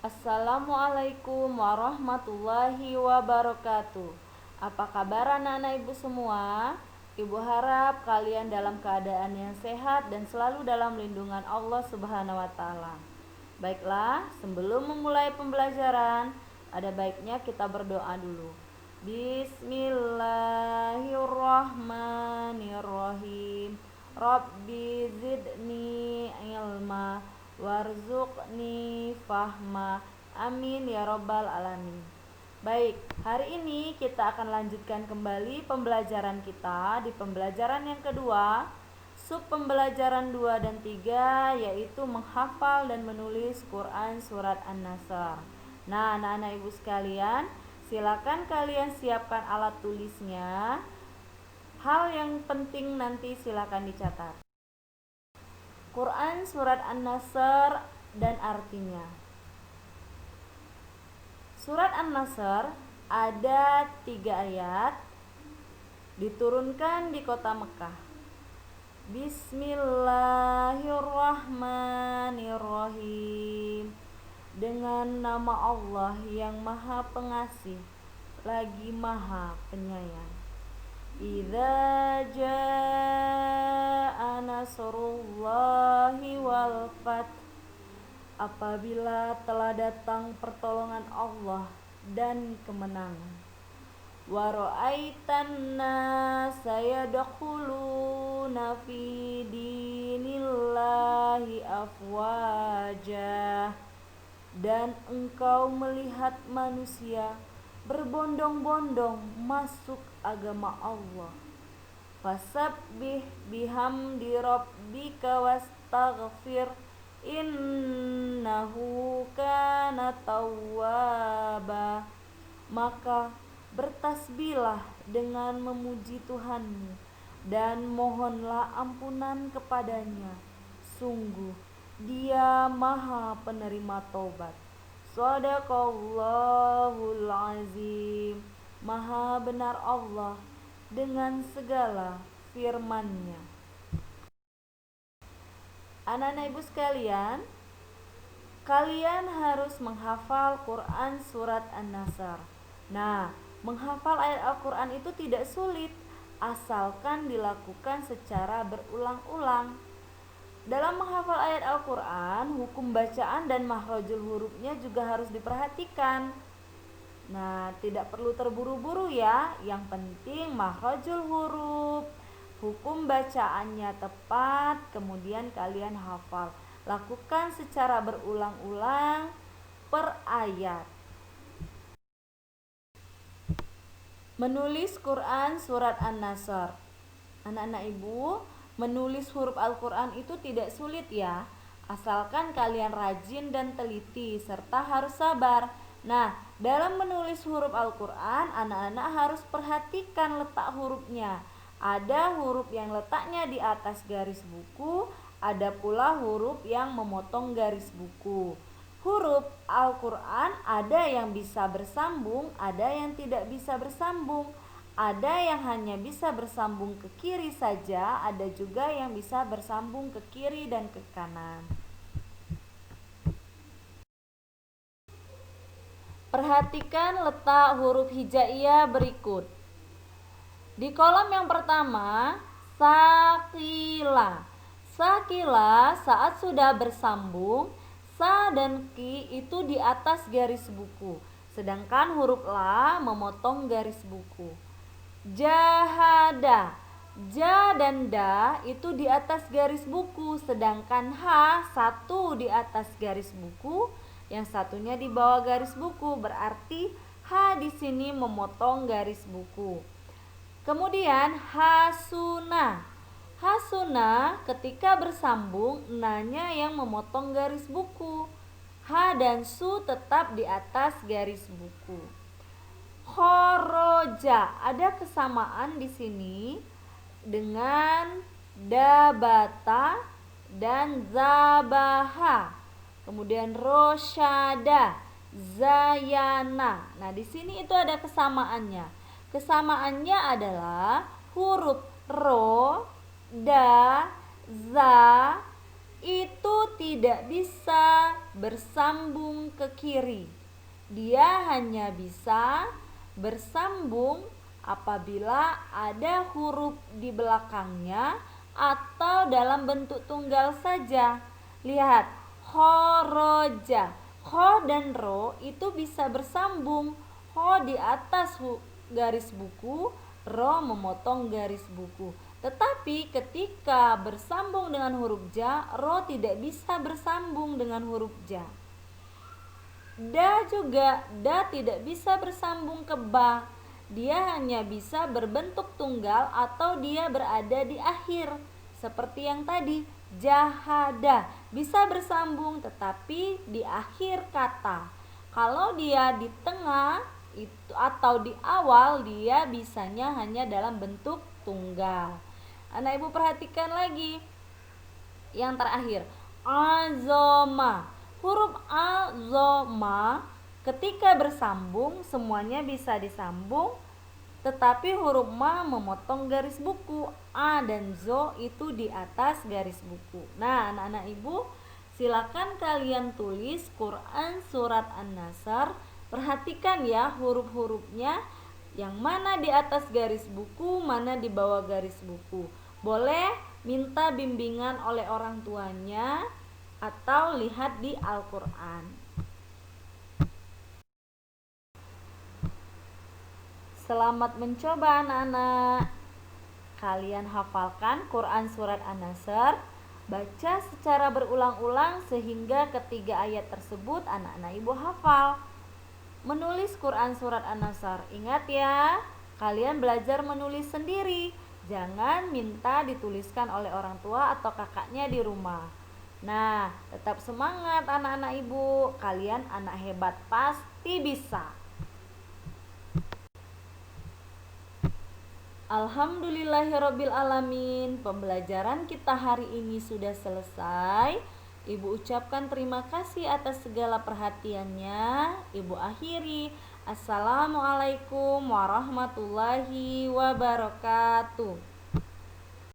Assalamualaikum warahmatullahi wabarakatuh. Apa kabar anak-anak ibu semua? Ibu harap kalian dalam keadaan yang sehat dan selalu dalam lindungan Allah Subhanahu wa taala. Baiklah, sebelum memulai pembelajaran, ada baiknya kita berdoa dulu. Bismillahirrahmanirrahim. Rabbi zidni ilma warzuqni fahma. Amin ya robbal alamin. Baik, hari ini kita akan lanjutkan kembali pembelajaran kita di pembelajaran yang kedua, sub pembelajaran 2 dan 3, yaitu menghafal dan menulis Quran surat An-Nasr. Nah, anak-anak ibu sekalian, silakan kalian siapkan alat tulisnya. Hal yang penting nanti silakan dicatat. Quran surat An-Nasr dan artinya. Surat An-Nasr ada 3 ayat, diturunkan di kota Mekah. Bismillahirrahmanirrahim. Dengan nama Allah yang Maha Pengasih lagi Maha Penyayang. Idza jaa nasrullahi wal fath. Apabila telah datang pertolongan Allah dan kemenangan. Wa ra'aitan nasa yadkhuluna fi dinillahi afwaja. Dan engkau melihat manusia berbondong-bondong masuk agama Allah. Fasabbih bihamdi rabbika wastaghfir innahu kana tawwaba. Maka bertasbihlah dengan memuji Tuhanmu dan mohonlah ampunan kepadanya, sungguh Dia Maha penerima taubat. Shadaqallahul azim. Maha benar Allah dengan segala firman-Nya. Anak-anak ibu sekalian, kalian harus menghafal Quran surat An-Nasr. Nah, menghafal ayat Al-Quran itu tidak sulit, asalkan dilakukan secara berulang-ulang. Dalam menghafal ayat Al-Quran, hukum bacaan dan makhrajul hurufnya juga harus diperhatikan. Nah, tidak perlu terburu-buru ya, yang penting makhrajul huruf, hukum bacaannya tepat, kemudian kalian hafal. Lakukan secara berulang-ulang per ayat. Menulis Quran surat An-Nasr. Anak-anak ibu, menulis huruf Al-Quran itu tidak sulit ya, asalkan kalian rajin dan teliti serta harus sabar. Nah, dalam menulis huruf Al-Quran, anak-anak harus perhatikan letak hurufnya. Ada huruf yang letaknya di atas garis buku, ada pula huruf yang memotong garis buku. Huruf Al-Quran ada yang bisa bersambung, ada yang tidak bisa bersambung. Ada yang hanya bisa bersambung ke kiri saja, ada juga yang bisa bersambung ke kiri dan ke kanan. Perhatikan letak huruf hijaiyah berikut. Di kolom yang pertama, sakila. Sakila saat sudah bersambung, sa dan ki itu di atas garis buku, sedangkan huruf la memotong garis buku. Jahada, ja dan da itu di atas garis buku, sedangkan ha satu di atas garis buku, yang satunya di bawah garis buku, berarti ha di sini memotong garis buku. Kemudian hasuna. Hasuna ketika bersambung, nanya yang memotong garis buku. Ha dan su tetap di atas garis buku. Khoroja, ada kesamaan di sini dengan dabata dan zabaha. Kemudian rosyada, zayana. Nah, di sini itu ada kesamaannya. Kesamaannya adalah huruf ro, da, za, itu tidak bisa bersambung ke kiri. Dia hanya bisa bersambung apabila ada huruf di belakangnya atau dalam bentuk tunggal saja. Lihat, khoroja. Kho dan ro itu bisa bersambung. Kho di atas garis buku, ro memotong garis buku. Tetapi ketika bersambung dengan huruf ja, ro tidak bisa bersambung dengan huruf ja. Da juga, da tidak bisa bersambung ke ba. Dia hanya bisa berbentuk tunggal atau dia berada di akhir. Seperti yang tadi, jahada bisa bersambung tetapi di akhir kata. Kalau dia di tengah itu atau di awal, dia bisanya hanya dalam bentuk tunggal. Anak ibu perhatikan lagi yang terakhir, azoma. Huruf azoma ketika bersambung semuanya bisa disambung, tetapi huruf ma memotong garis buku. A dan zo itu di atas garis buku. Nah, anak-anak ibu, silakan kalian tulis Quran surat An-Nasr. Perhatikan ya huruf-hurufnya, yang mana di atas garis buku, mana di bawah garis buku. Boleh minta bimbingan oleh orang tuanya atau lihat di Al-Quran. Selamat mencoba anak-anak. Kalian hafalkan Quran surat An-Nasr. Baca secara berulang-ulang sehingga ketiga ayat tersebut anak-anak ibu hafal. Menulis Quran surat An-Nasr. Ingat ya, kalian belajar menulis sendiri. Jangan minta dituliskan oleh orang tua atau kakaknya di rumah. Nah, tetap semangat anak-anak ibu. Kalian anak hebat, pasti bisa. Alhamdulillahirrabbilalamin. Pembelajaran kita hari ini sudah selesai. Ibu ucapkan terima kasih atas segala perhatiannya. Ibu akhiri. Assalamualaikum warahmatullahi wabarakatuh.